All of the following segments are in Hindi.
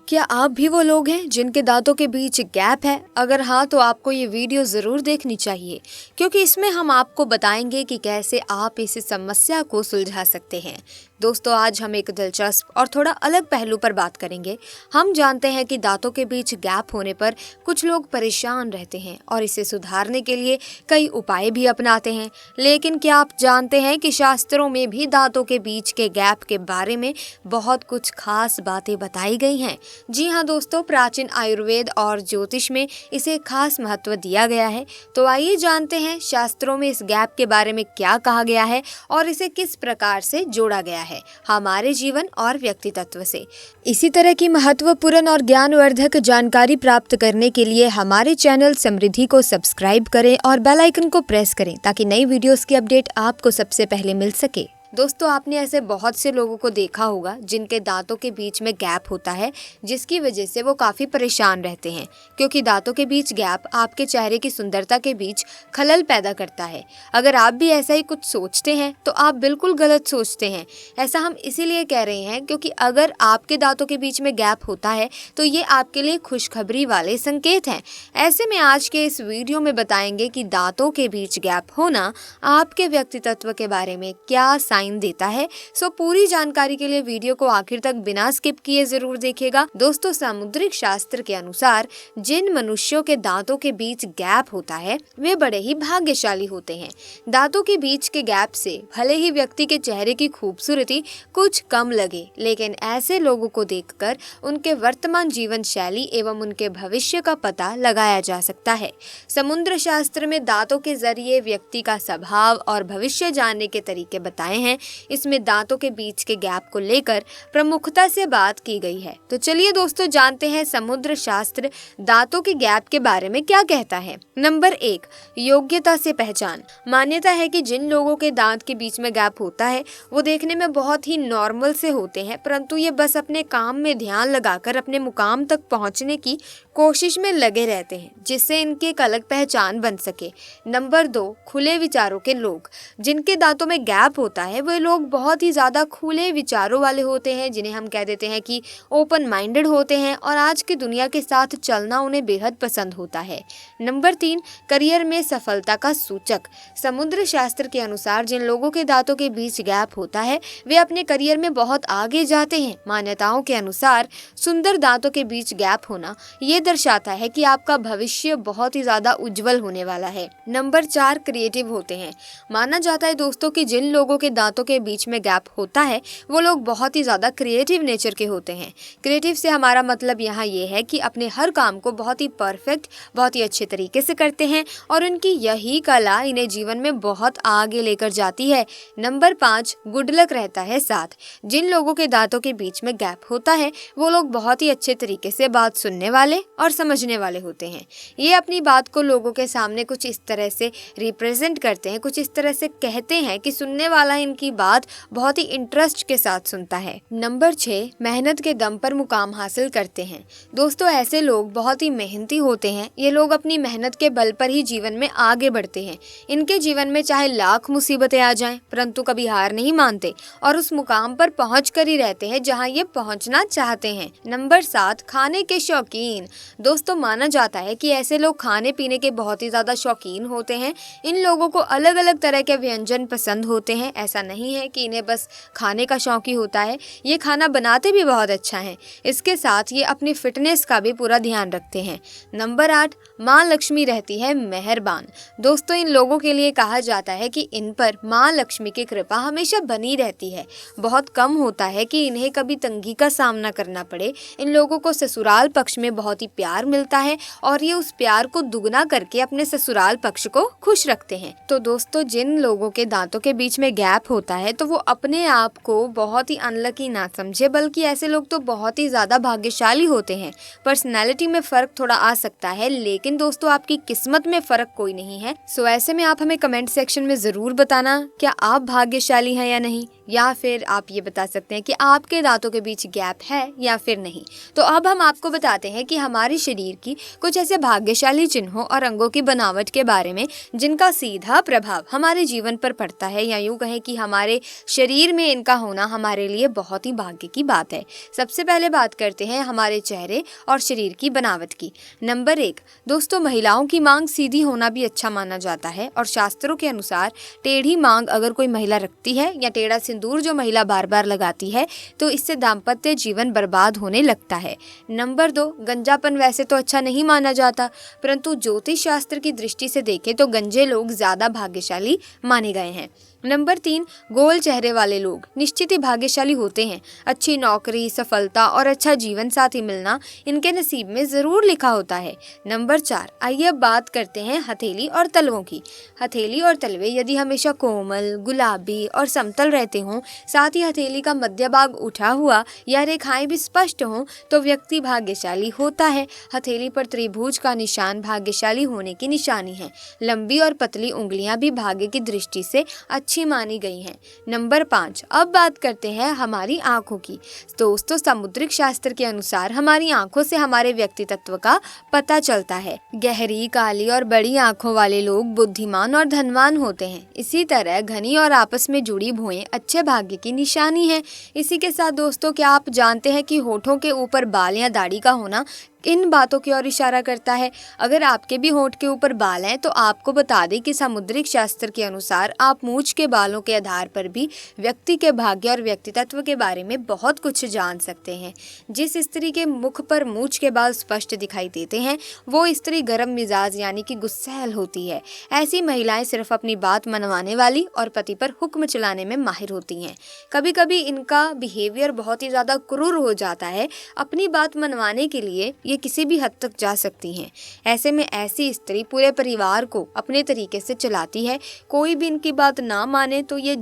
क्या आप भी वो लोग हैं जिनके दांतों के बीच गैप है? अगर हाँ तो आपको ये वीडियो ज़रूर देखनी चाहिए, क्योंकि इसमें हम आपको बताएंगे कि कैसे आप इस समस्या को सुलझा सकते हैं। दोस्तों, आज हम एक दिलचस्प और थोड़ा अलग पहलू पर बात करेंगे। हम जानते हैं कि दांतों के बीच गैप होने पर कुछ लोग परेशान रहते हैं और इसे सुधारने के लिए कई उपाय भी अपनाते हैं। लेकिन क्या आप जानते हैं कि शास्त्रों में भी दांतों के बीच के गैप के बारे में बहुत कुछ खास बातें बताई गई हैं? जी हाँ दोस्तों, प्राचीन आयुर्वेद और ज्योतिष में इसे खास महत्व दिया गया है। तो आइए जानते हैं शास्त्रों में इस गैप के बारे में क्या कहा गया है और इसे किस प्रकार से जोड़ा गया है हमारे जीवन और व्यक्तित्व से। इसी तरह की महत्वपूर्ण और ज्ञानवर्धक जानकारी प्राप्त करने के लिए हमारे चैनल समृद्धि को सब्सक्राइब करें और बेल आइकन को प्रेस करें ताकि नई वीडियोस की अपडेट आपको सबसे पहले मिल सके। दोस्तों, आपने ऐसे बहुत से लोगों को देखा होगा जिनके दांतों के बीच में गैप होता है, जिसकी वजह से वो काफ़ी परेशान रहते हैं, क्योंकि दांतों के बीच गैप आपके चेहरे की सुंदरता के बीच खलल पैदा करता है। अगर आप भी ऐसा ही कुछ सोचते हैं तो आप बिल्कुल गलत सोचते हैं। ऐसा हम इसीलिए कह रहे हैं क्योंकि अगर आपके दांतों के बीच में गैप होता है तो ये आपके लिए खुशखबरी वाले संकेत हैं। ऐसे में आज के इस वीडियो में बताएंगे कि दांतों के बीच गैप होना आपके व्यक्तित्व के बारे में क्या साइन देता है। सो पूरी जानकारी के लिए वीडियो को आखिर तक बिना स्किप किए जरूर देखिएगा। दोस्तों, सामुद्रिक शास्त्र के अनुसार जिन मनुष्यों के दांतों के बीच गैप होता है वे बड़े ही भाग्यशाली होते हैं। दांतों के बीच के गैप से भले ही व्यक्ति के चेहरे की खूबसूरती कुछ कम लगे, लेकिन ऐसे लोगों को देखकर उनके वर्तमान जीवन शैली एवं उनके भविष्य का पता लगाया जा सकता है। समुद्र शास्त्र में दांतों के जरिए व्यक्ति का स्वभाव और भविष्य जानने के तरीके बताए हैं। इसमें दांतों के बीच के गैप को लेकर प्रमुखता से बात की गई है। तो चलिए दोस्तों, जानते हैं समुद्र शास्त्र दांतों के गैप के बारे में क्या कहता है। नंबर 1, योग्यता से पहचान। मान्यता है कि जिन लोगों के दांत के बीच में गैप होता है वो देखने में बहुत ही नॉर्मल से होते हैं, परंतु ये बस अपने काम में ध्यान लगाकर अपने मुकाम तक पहुंचने की कोशिश में लगे रहते हैं, जिससे इनकी एक अलग पहचान बन सके। नंबर 2, खुले विचारों के लोग। जिनके दांतों में गैप होता है वे लोग बहुत ही ज्यादा खुले विचारों वाले होते हैं, जिन्हें हम कह देते हैं कि ओपन माइंडेड होते हैं और आज की दुनिया के साथ चलना उन्हें बेहद पसंद होता है। नंबर 3, करियर में सफलता का सूचक। समुद्र शास्त्र के अनुसार जिन लोगों के दांतों के बीच गैप होता है वे अपने करियर में बहुत आगे जाते हैं। मान्यताओं के अनुसार सुंदर दांतों के बीच गैप होना ये दर्शाता है कि आपका भविष्य बहुत ही ज्यादा उज्जवल होने वाला है। नंबर 4, क्रिएटिव होते हैं। माना जाता है दोस्तों कि जिन लोगों के दांतों के बीच में गैप होता है वो लोग बहुत ही ज्यादा क्रिएटिव नेचर के होते हैं। क्रिएटिव से हमारा मतलब यहाँ ये है कि अपने हर काम को बहुत ही परफेक्ट, बहुत ही अच्छे तरीके से करते हैं और उनकी यही कला इन्हें जीवन में बहुत आगे लेकर जाती है। नंबर 5, गुड लक रहता है साथ। जिन लोगों के दांतों के बीच में गैप होता है वो लोग बहुत ही अच्छे तरीके से बात सुनने वाले और समझने वाले होते हैं। ये अपनी बात को लोगों के सामने कुछ इस तरह से रिप्रेजेंट करते हैं, कुछ इस तरह से कहते हैं कि सुनने वाला इनकी बात बहुत ही इंटरेस्ट के साथ सुनता है। नंबर 6, मेहनत के दम पर मुकाम हासिल करते हैं। दोस्तों, ऐसे लोग बहुत ही मेहनती होते हैं। ये लोग अपनी मेहनत के बल पर ही जीवन में आगे बढ़ते हैं। इनके जीवन में चाहे लाख मुसीबतें आ जाएं, परंतु कभी हार नहीं मानते और उस मुकाम पर पहुंच कर ही रहते हैं जहां ये पहुंचना चाहते हैं। नंबर 7, खाने के शौकीन। दोस्तों, माना जाता है कि ऐसे लोग खाने पीने के बहुत ही ज्यादा शौकीन होते हैं। इन लोगों को अलग अलग तरह के व्यंजन पसंद होते हैं। ऐसा नहीं है कि इन्हें बस खाने का शौक ही होता है, ये खाना बनाते भी बहुत अच्छा है। इसके साथ ये अपनी फिटनेस का भी पूरा ध्यान रखते हैं। नंबर 8, माँ लक्ष्मी रहती है मेहरबान। दोस्तों, इन लोगों के लिए कहा जाता है कि इन पर माँ लक्ष्मी की कृपा हमेशा बनी रहती है। बहुत कम होता है कि इन्हें कभी तंगी का सामना करना पड़े। इन लोगों को ससुराल पक्ष में बहुत ही प्यार मिलता है और ये उस प्यार को दुगना करके अपने ससुराल पक्ष को खुश रखते हैं। तो दोस्तों, जिन लोगों के दांतों के बीच में गैप होता है तो वो अपने आप को बहुत ही अनलकी ना समझे, बल्कि ऐसे लोग तो बहुत ही ज्यादा भाग्यशाली होते हैं। पर्सनैलिटी में फर्क थोड़ा आ सकता है, लेकिन दोस्तों आपकी किस्मत में फर्क कोई नहीं है। सो ऐसे में आप हमें कमेंट सेक्शन में जरूर बताना क्या आप भाग्यशाली हैं या नहीं, या फिर आप ये बता सकते हैं कि आपके दांतों के बीच गैप है या फिर नहीं। तो अब हम आपको बताते हैं कि हमारे शरीर की कुछ ऐसे भाग्यशाली चिन्हों और अंगों की बनावट के बारे में जिनका सीधा प्रभाव हमारे जीवन पर पड़ता है, या यूं कहें कि हमारे शरीर में इनका होना हमारे लिए बहुत ही भाग्य की बात है। सबसे पहले बात करते हैं हमारे चेहरे और शरीर की बनावट की। नंबर 1, दोस्तों महिलाओं की मांग सीधी होना भी अच्छा माना जाता है और शास्त्रों के अनुसार टेढ़ी मांग अगर कोई महिला रखती है या टेढ़ा सिंदूर जो महिला बार बार लगाती है तो इससे दाम्पत्य जीवन बर्बाद होने लगता है। नंबर 2, गंजापन वैसे तो अच्छा नहीं माना जाता, परंतु ज्योतिष शास्त्र की दृष्टि से देखें तो गंजे लोग ज्यादा भाग्यशाली माने गए हैं। नंबर 3, गोल चेहरे वाले लोग निश्चित ही भाग्यशाली होते हैं। अच्छी नौकरी, सफलता और अच्छा जीवन साथी मिलना इनके नसीब में जरूर लिखा होता है। नंबर 4, आइए अब बात करते हैं हथेली और तलवों की। हथेली और तलवे यदि हमेशा कोमल, गुलाबी और समतल रहते हों, साथ ही हथेली का मध्य भाग उठा हुआ या रेखाएं भी स्पष्ट हों, तो व्यक्ति भाग्यशाली होता है। हथेली पर त्रिभुज का निशान भाग्यशाली होने की निशानी है। लंबी और पतली उंगलियां भी भाग्य की दृष्टि से अच्छी मानी गई हैं। नंबर 5, अब बात करते हैं हमारी आंखों की। दोस्तों सामुद्रिक शास्त्र के अनुसार हमारी आंखों से हमारे व्यक्तित्व का पता चलता है। गहरी, काली और बड़ी आंखों वाले लोग बुद्धिमान और धनवान होते हैं। इसी तरह घनी और आपस में जुड़ी भुएं अच्छे भाग्य की निशानी है। इसी के साथ दोस्तों, क्या आप जानते हैं कि होठों के ऊपर बाल या दाढ़ी का होना इन बातों की ओर इशारा करता है? अगर आपके भी होंठ के ऊपर बाल हैं तो आपको बता दें कि सामुद्रिक शास्त्र के अनुसार आप मूंछ के बालों के आधार पर भी व्यक्ति के भाग्य और व्यक्तित्व के बारे में बहुत कुछ जान सकते हैं। जिस स्त्री के मुख पर मूंछ के बाल स्पष्ट दिखाई देते हैं वो स्त्री गर्म मिजाज यानी कि गुस्सैल होती है। ऐसी महिलाएं सिर्फ अपनी बात मनवाने वाली और पति पर हुक्म चलाने में माहिर होती हैं। कभी कभी इनका बिहेवियर बहुत ही ज्यादा क्रूर हो जाता है। अपनी बात मनवाने के लिए ये किसी भी हद तक जा सकती हैं। ऐसे में ऐसी स्त्री पूरे परिवार को अपने तरीके से चलाती है। कोई भी इनकी बात ना माने तो ये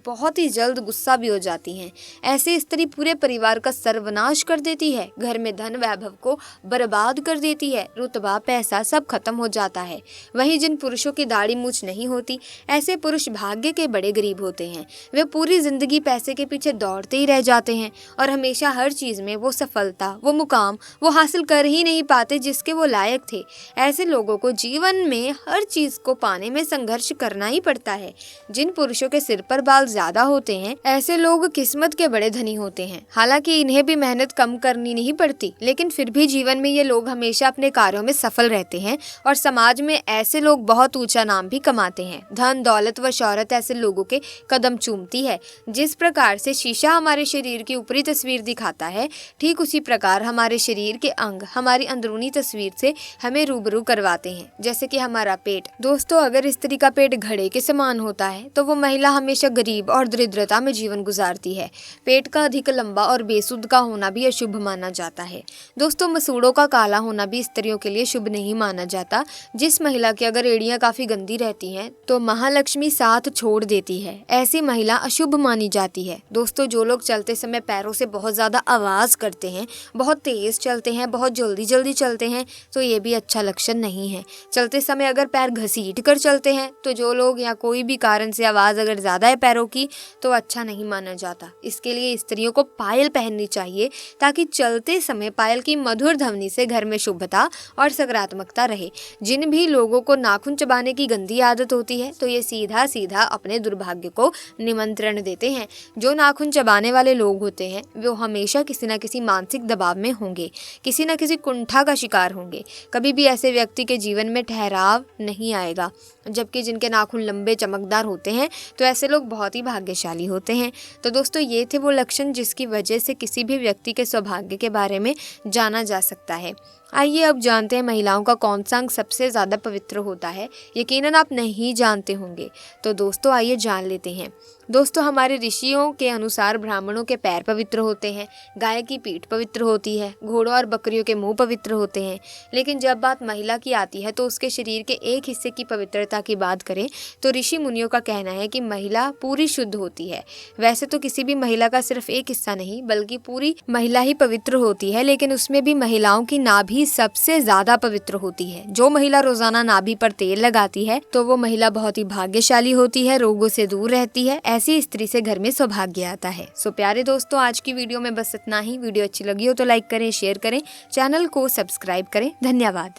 बहुत ही जल्द गुस्सा भी हो जाती हैं। ऐसी स्त्री पूरे परिवार का सर्वनाश कर देती है, घर में धन वैभव को बर्बाद कर देती है, रुतबा पैसा सब खत्म हो जाता है। वहीं जिन पुरुषों की दाढ़ी मूछ नहीं होती, ऐसे पुरुष भाग्य के बड़े गरीब होते हैं। वे पूरी जिंदगी पैसे के पीछे दौड़ते ही रह जाते हैं और हमेशा हर चीज में वो सफलता, वो मुकाम वो हासिल कर ही नहीं पाते जिसके वो लायक थे। ऐसे लोगों को जीवन में हर चीज को पाने में संघर्ष करना ही पड़ता है। जिन पुरुषों के सिर पर बाल ज्यादा होते हैं, ऐसे लोग किस्मत के बड़े धनी होते हैं। हालांकि इन्हें भी मेहनत कम करनी नहीं पड़ती, लेकिन फिर भी जीवन में ये लोग हमेशा अपने कार्यों में सफल रहते हैं और समाज में ऐसे लोग बहुत ऊंचा नाम भी कमाते हैं। धन, दौलत व शोहरत ऐसे लोगों के कदम चूमती है। जिस प्रकार से शीशा हमारे शरीर की ऊपरी तस्वीर दिखाता है, ठीक उसी प्रकार हमारे शरीर के अंग हमारी अंदरूनी तस्वीर से हमें रूबरू करवाते हैं। जैसे कि हमारा पेट। दोस्तों अगर स्त्री का पेट घड़े के समान होता है तो वो महिला हमेशा गरीब और दरिद्रता में जीवन गुजारती है। पेट का अधिक लंबा और बेसुध का होना भी अशुभ माना जाता है। दोस्तों मसूड़ों का काला होना भी स्त्रियों के लिए शुभ नहीं माना जाता। जिस महिला की अगर एड़ियां काफी गंदी रहती हैं तो महालक्ष्मी साथ छोड़ देती है। ऐसी महिला अशुभ मानी जाती है। दोस्तों जो लोग चलते समय पैरों से बहुत ज्यादा आवाज करते हैं, बहुत तेज चलते हैं, बहुत जल्दी चलते हैं, तो ये भी अच्छा लक्षण नहीं है। चलते समय अगर पैर घसीट कर चलते हैं तो जो लोग या कोई भी कारण से आवाज अगर ज्यादा है पैरों की तो अच्छा नहीं माना जाता। इसके लिए स्त्रियों को पायल पहननी चाहिए ताकि चलते समय पायल की मधुर ध्वनि से घर में शुभता और सकारात्मकता रहे। जिन भी लोगों को नाखून चबाने की गंदी आदत होती है तो ये सीधा सीधा अपने दुर्भाग्य को निमंत्रण देते हैं। जो नाखून चबाने वाले लोग होते हैं वो हमेशा किसी न किसी मानसिक दबाव में होंगे, किसी न किसी कुंठा का शिकार होंगे। कभी भी ऐसे व्यक्ति के जीवन में ठहराव नहीं आएगा। जबकि जिनके नाखून लंबे चमकदार होते हैं तो ऐसे लोग बहुत ही भाग्यशाली होते हैं। तो दोस्तों ये थे वो लक्षण जिसकी वजह से किसी भी व्यक्ति के सौभाग्य के बारे में जाना जा सकता है। आइए अब जानते हैं महिलाओं का कौन सा अंग सबसे ज़्यादा पवित्र होता है। यकीनन आप नहीं जानते होंगे, तो दोस्तों आइए जान लेते हैं। दोस्तों हमारे ऋषियों के अनुसार ब्राह्मणों के पैर पवित्र होते हैं, गाय की पीठ पवित्र होती है, घोड़ों और बकरियों के मुंह पवित्र होते हैं। लेकिन जब बात महिला की आती है तो उसके शरीर के एक हिस्से की पवित्रता की बात करें तो ऋषि मुनियों का कहना है कि महिला पूरी शुद्ध होती है। वैसे तो किसी भी महिला का सिर्फ एक हिस्सा नहीं बल्कि पूरी महिला ही पवित्र होती है, लेकिन उसमें भी महिलाओं की नाभि सबसे ज्यादा पवित्र होती है। जो महिला रोजाना नाभि पर तेल लगाती है तो वो महिला बहुत ही भाग्यशाली होती है, रोगों से दूर रहती है। ऐसी स्त्री से घर में सौभाग्य आता है। सो प्यारे दोस्तों आज की वीडियो में बस इतना ही। वीडियो अच्छी लगी हो तो लाइक करें, शेयर करें, चैनल को सब्सक्राइब करें। धन्यवाद।